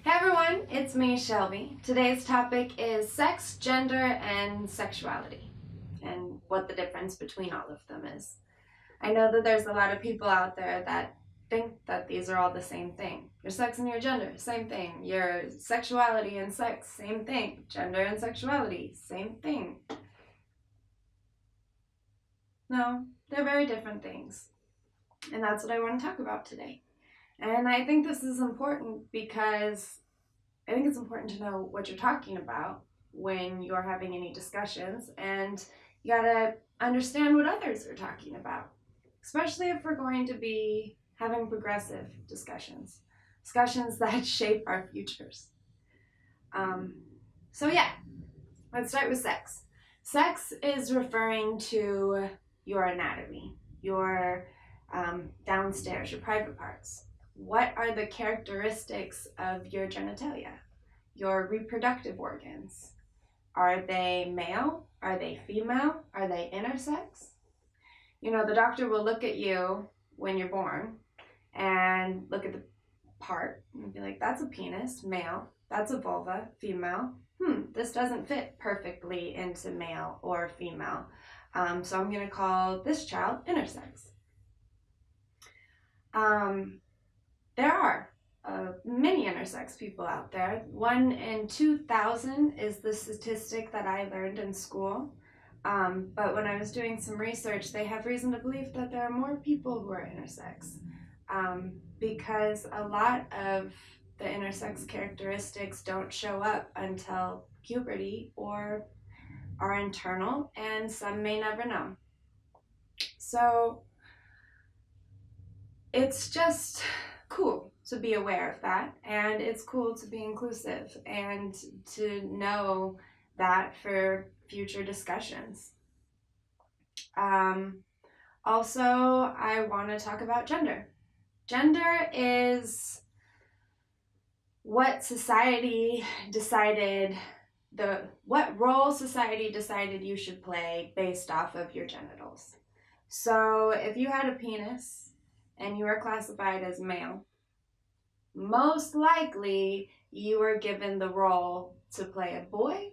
Hey everyone, it's me, Shelby. Today's topic is sex, gender, and sexuality, and what the difference between all of them is. I know that there's a lot of people out there that think that these are all the same thing. Your sex and your gender, same thing. Your sexuality and sex, same thing. Gender and sexuality, same thing. No, they're very different things. And that's what I want to talk about today. And I think this is important because I think it's important to know what you're talking about when you're having any discussions, and you gotta understand what others are talking about, especially if we're going to be having progressive discussions that shape our futures. So yeah, let's start with sex. Sex is referring to your anatomy, your downstairs, your private parts. What are the characteristics of your genitalia, your reproductive organs? Are they male? Are they female? Are they intersex? You know, the doctor will look at you when you're born and look at the part and be like, that's a penis, male. That's a vulva, female. This doesn't fit perfectly into male or female. So I'm going to call this child intersex. There are many intersex people out there. 1 in 2,000 is the statistic that I learned in school. But when I was doing some research, they have reason to believe that there are more people who are intersex, because a lot of the intersex characteristics don't show up until puberty or are internal, and some may never know. So it's just cool to be aware of that, and it's cool to be inclusive and to know that for future discussions. Also, I want to talk about gender. Gender is what society decided, what role society decided you should play based off of your genitals. So if you had a penis and you were classified as male, most likely you were given the role to play a boy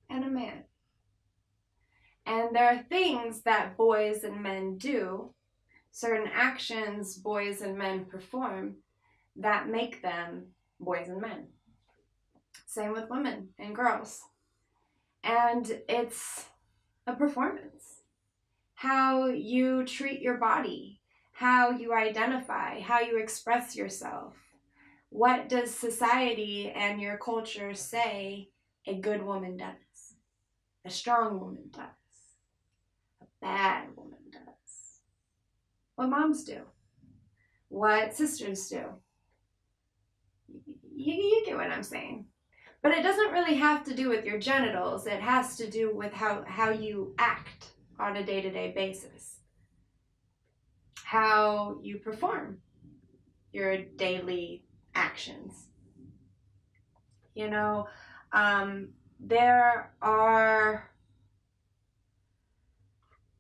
and a man. And there are things that boys and men do, certain actions boys and men perform, that make them boys and men. Same with women and girls. And it's a performance. How you treat your body, how you identify, how you express yourself. What does society and your culture say a good woman does? A strong woman does? A bad woman does? What moms do? What sisters do? You get what I'm saying. But it doesn't really have to do with your genitals. It has to do with how you act on a day-to-day basis. How you perform your daily actions. You know, there are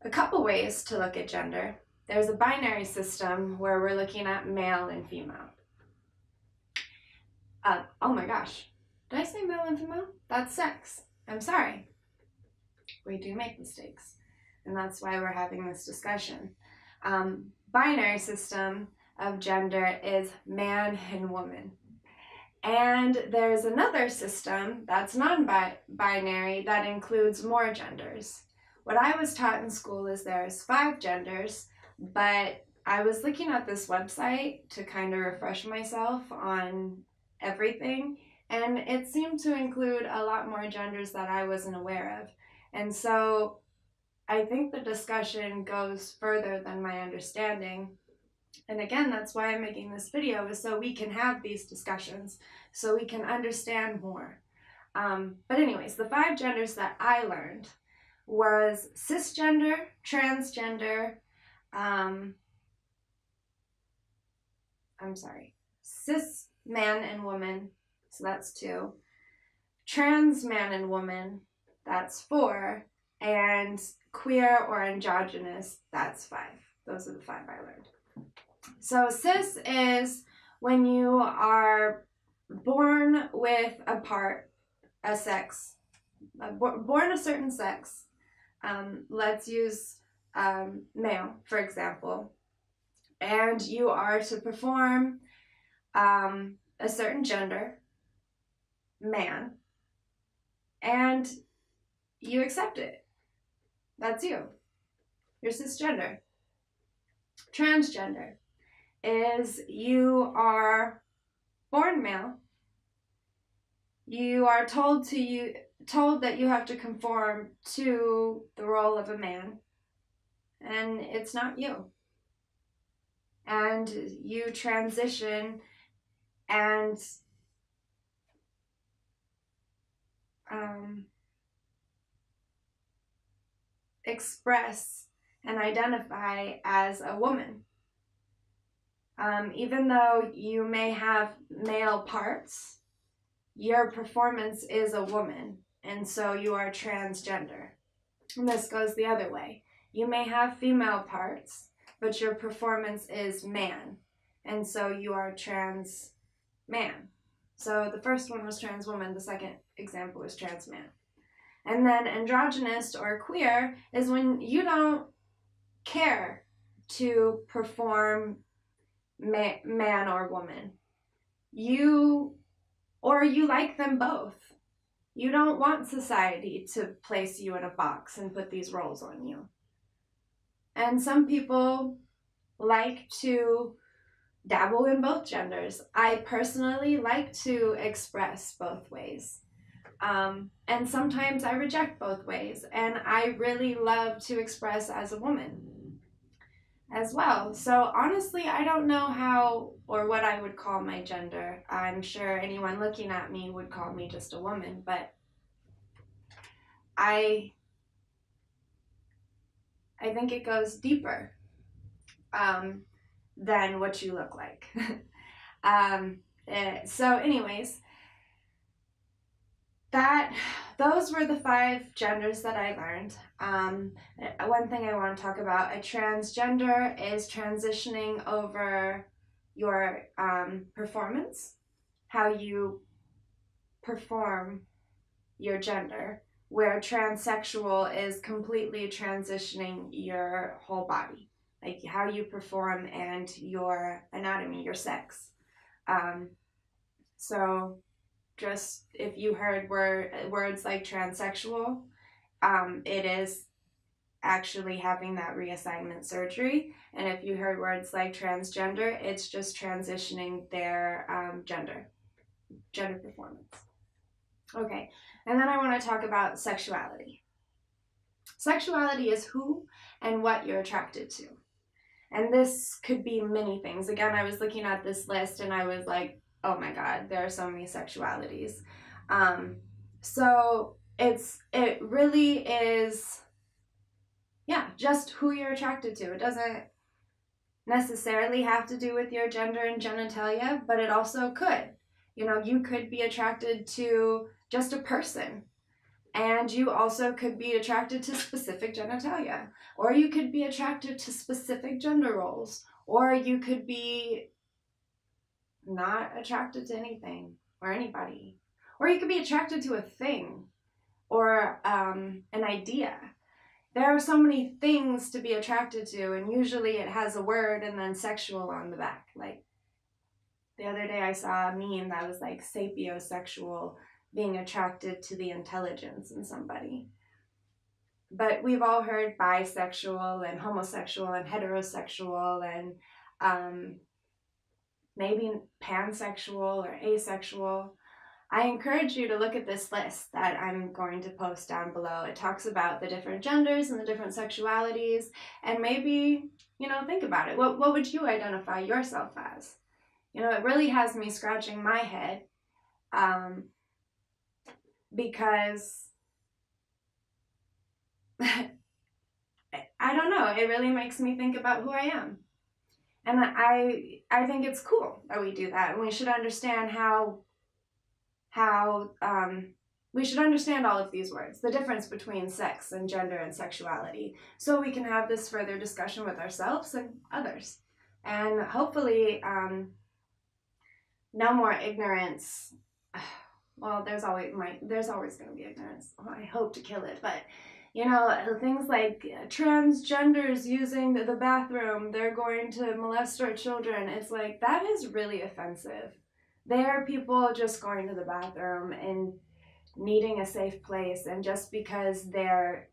a couple ways to look at gender. There's a binary system where we're looking at male and female. Oh my gosh. Did I say male and female? That's sex. I'm sorry. We do make mistakes. And that's why we're having this discussion. Binary system of gender is man and woman. And there's another system that's non-binary that includes more genders. What I was taught in school is there's 5 genders, but I was looking at this website to kind of refresh myself on everything, and it seemed to include a lot more genders that I wasn't aware of. And so I think the discussion goes further than my understanding. And again, that's why I'm making this video, is so we can have these discussions, so we can understand more. But anyways, the 5 genders that I learned was cisgender, transgender, cis man and woman, so that's 2. Trans man and woman, that's 4. And queer or androgynous, that's 5. Those are the 5 I learned. So cis is when you are born with a sex, born a certain sex. Let's use male, for example, and you are to perform a certain gender, man, and you accept it. That's you. You're cisgender. Transgender is you are born male. You are told that you have to conform to the role of a man, and it's not you. And you transition and express and identify as a woman. Even though you may have male parts, your performance is a woman, and so you are transgender. And this goes the other way. You may have female parts, but your performance is man, and so you are trans man. So the first one was trans woman, the second example was trans man. And then androgynous or queer is when you don't care to perform man or woman. You like them both. You don't want society to place you in a box and put these roles on you. And some people like to dabble in both genders. I personally like to express both ways. And sometimes I reject both ways. And I really love to express as a woman as well. So honestly, I don't know how or what I would call my gender. I'm sure anyone looking at me would call me just a woman, but I think it goes deeper than what you look like. So anyways, those were the 5 genders that I learned. One thing I want to talk about, a transgender is transitioning over your performance, how you perform your gender, where transsexual is completely transitioning your whole body, like how you perform and your anatomy, your sex. So just if you heard words like transsexual, it is actually having that reassignment surgery. And if you heard words like transgender, it's just transitioning their gender performance. Okay, and then I want to talk about sexuality. Sexuality is who and what you're attracted to. And this could be many things. Again, I was looking at this list and I was like, oh my God, there are so many sexualities. So it really is, just who you're attracted to. It doesn't necessarily have to do with your gender and genitalia, but it also could. You could be attracted to just a person, and you also could be attracted to specific genitalia, or you could be attracted to specific gender roles, or you could be not attracted to anything or anybody, or you could be attracted to a thing or an idea. There are so many things to be attracted to, and usually it has a word and then sexual on the back. Like the other day I saw a meme that was like sapiosexual, being attracted to the intelligence in somebody. But we've all heard bisexual and homosexual and heterosexual and maybe pansexual or asexual. I encourage you to look at this list that I'm going to post down below. It talks about the different genders and the different sexualities, and maybe, think about it. What would you identify yourself as? It really has me scratching my head because I don't know, it really makes me think about who I am. And I think it's cool that we do that, and we should understand how we should understand all of these words, the difference between sex and gender and sexuality, so we can have this further discussion with ourselves and others. And hopefully no more ignorance. Well, there's always going to be ignorance. Well, I hope to kill it, but you know, things like transgenders using the bathroom, they're going to molest our children. It's like, that is really offensive. They are people just going to the bathroom and needing a safe place, and just because they're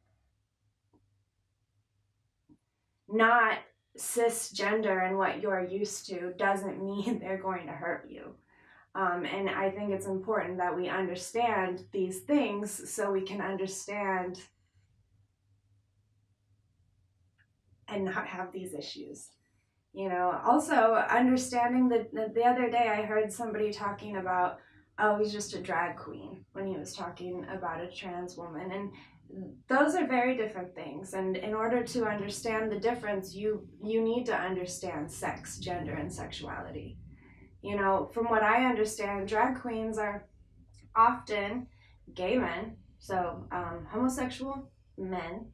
not cisgender and what you're used to doesn't mean they're going to hurt you. And I think it's important that we understand these things so we can understand and not have these issues. You know, also understanding that the other day I heard somebody talking about, oh, he's just a drag queen, when he was talking about a trans woman. And those are very different things. And in order to understand the difference, you need to understand sex, gender, and sexuality. You know, from what I understand, drag queens are often gay men, so homosexual men.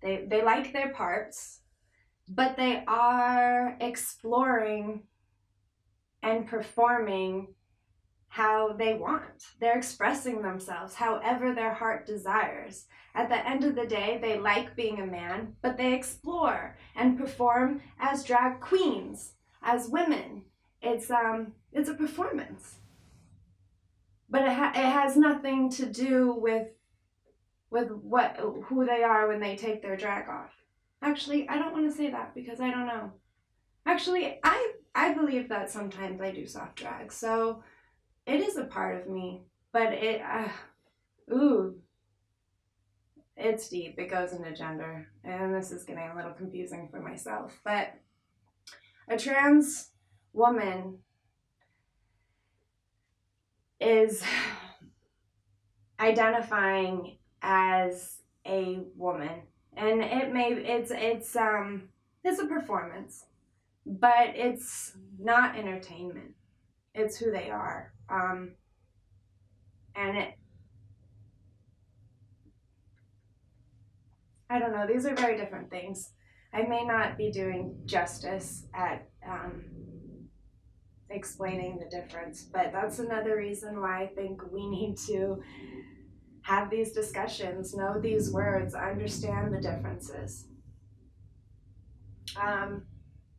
They like their parts, but they are exploring and performing how they want. They're expressing themselves however their heart desires. At the end of the day, they like being a man, but they explore and perform as drag queens, as women. It's a performance, but it has nothing to do with who they are when they take their drag off. Actually, I don't want to say that because I don't know. Actually, I believe that sometimes I do soft drag, so it is a part of me. But it's deep. It goes into gender, and this is getting a little confusing for myself. But a trans woman is identifying as a woman, and it's a performance, but it's not entertainment. It's who they are, and I don't know. These are very different things. I may not be doing justice at explaining the difference, but that's another reason why I think we need to have these discussions, know these words, understand the differences.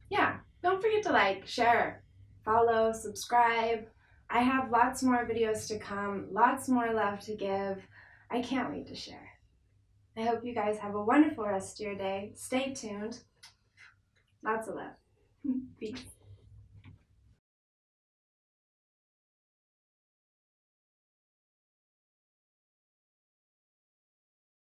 Yeah, don't forget to like, share, follow, subscribe. I have lots more videos to come, lots more love to give. I can't wait to share. I hope you guys have a wonderful rest of your day. Stay tuned. Lots of love. Peace.